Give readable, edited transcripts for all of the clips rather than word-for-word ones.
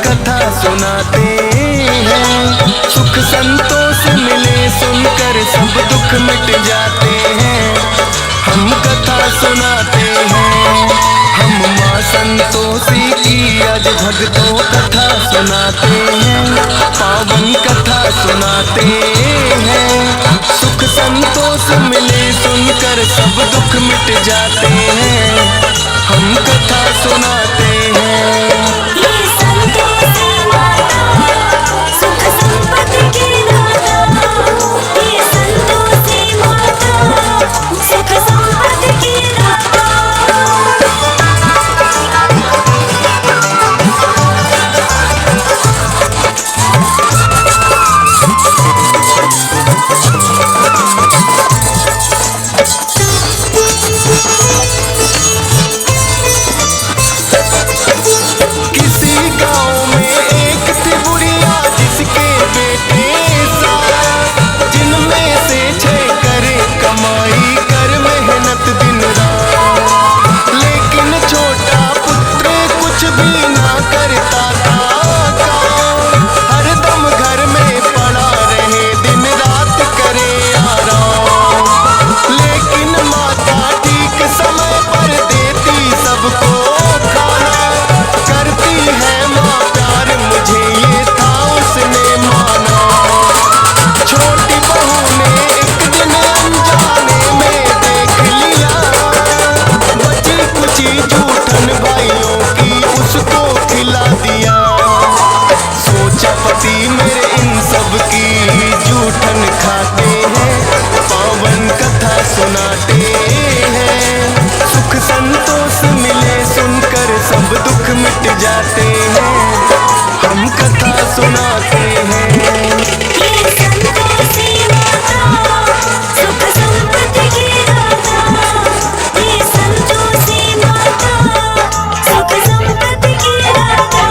कथा सुनाते हैं। सुख संतोष मिले सुनकर सब दुख मिट जाते हैं। हम कथा सुनाते हैं, हम माँ संतोषी की आज भक्तों कथा सुनाते हैं। पावन कथा सुनाते हैं, सुख संतोष मिले सुनकर सब दुख मिट जाते हैं। हम कथा सुनाते हैं। ये संतोषी माता सुख संपत्ति की दाता, ये संतोषी माता सुख संपत्ति की दाता। जाते हैं, हम कथा सुनाते हैं। ये संतोषी माता सुख संपत्ति की दाता, ये संतोषी माता सुख संपत्ति की दाता।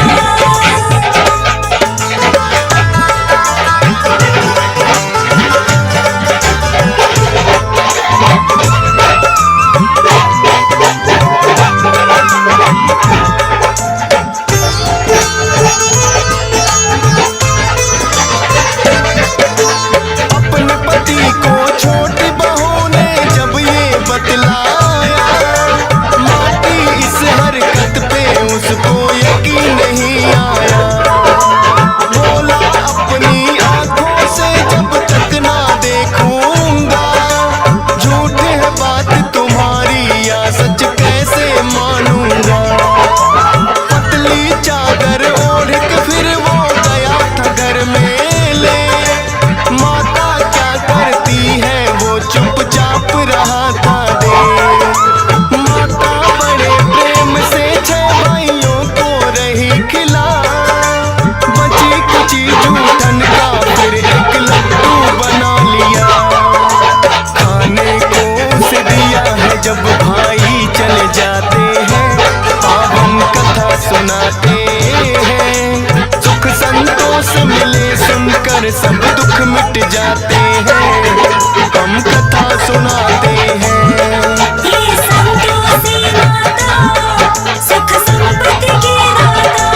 जब भाई चले जाते हैं, पावन कथा सुनाते हैं। सुख संतोष मिले सुनकर सब दुख मिट जाते हैं। हम कथा सुनाते हैं। ये संतोषी माता सुख संपत्ति की दाता,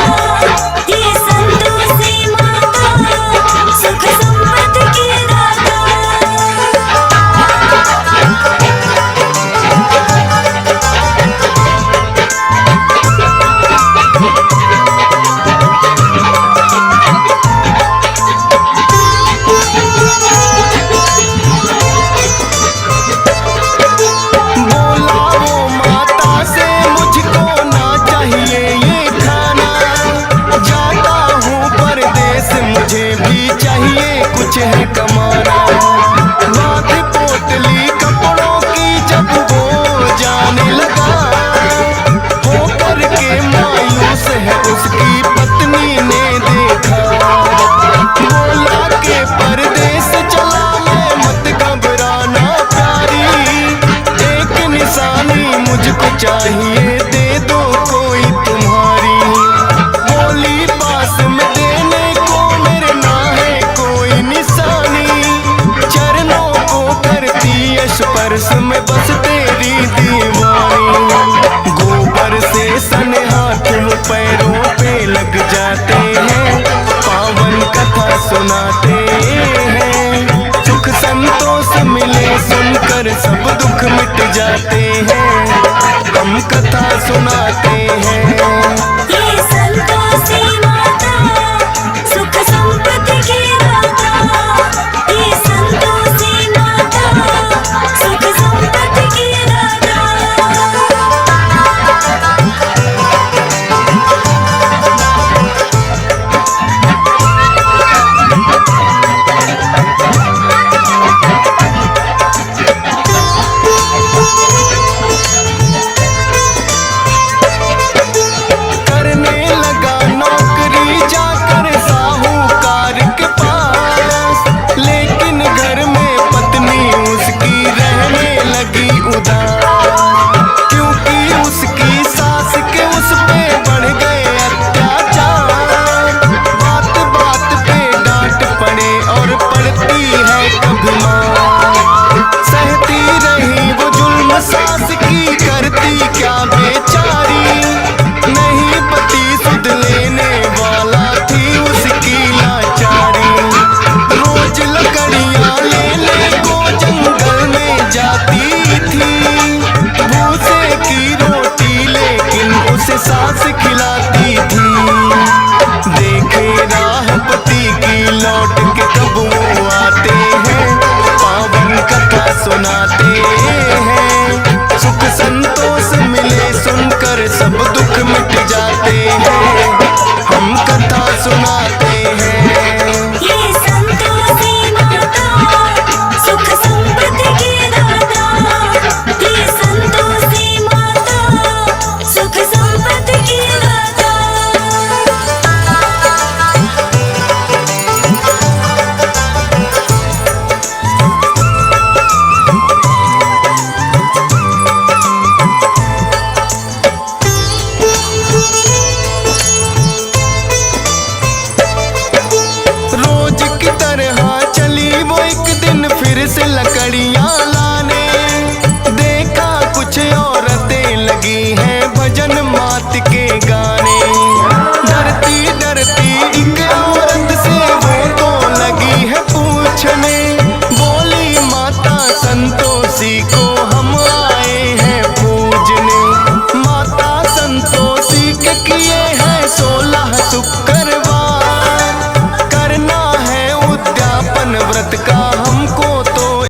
ये संतोषी माता सुख संपत्ति की दाता। जाते हैं, हम कथा सुनाते हैं। ये संतोषी माता सुख संपत्ति की दाता, ये संतोषी माता सुख संपत्ति की दाता। करने लगा नौकरी जाकर साहूकार के पास, लेकिन घर में पत्नी उसकी रहने लगी उदास, क्योंकि उसकी सास के उस पे बढ़ गए अत्याचार। बात बात पे डांट पड़े और पड़ती है कभी मार, सहती रही वो जुल्म सास की, करती क्या बेचारी। नहीं पति सुध लेने वाला थी उसकी लाचारी, रोज लकड़ियां लेने को जंगल में जाती थी, भूसे की रोटी लेकिन उसे सास खिलाती थी। देखे राह पति की लौट के कब वो आते हैं, पावन कथा सुनाते हैं। सुख संतोष मिले सुनकर सब दुख मिट जाते हैं, हम कथा सुनाते हैं। ये संतोषी माता सुख संपत्ति की दाता, ये संतोषी माता सुख संपत्ति की दाता। रोज की तरह चली वो एक दिन फिर से लकड़ियां लाने, देखा कुछ औरतें लगी हैं भजन मात के गाने। डरती डरती एक औरत से वो तो लगी है पूछने, बोली माता संतोषी को हम आए हैं पूजने। माता संतोषी के किए हैं 16 शुक्रवार, करना है उद्यापन व्रत का हम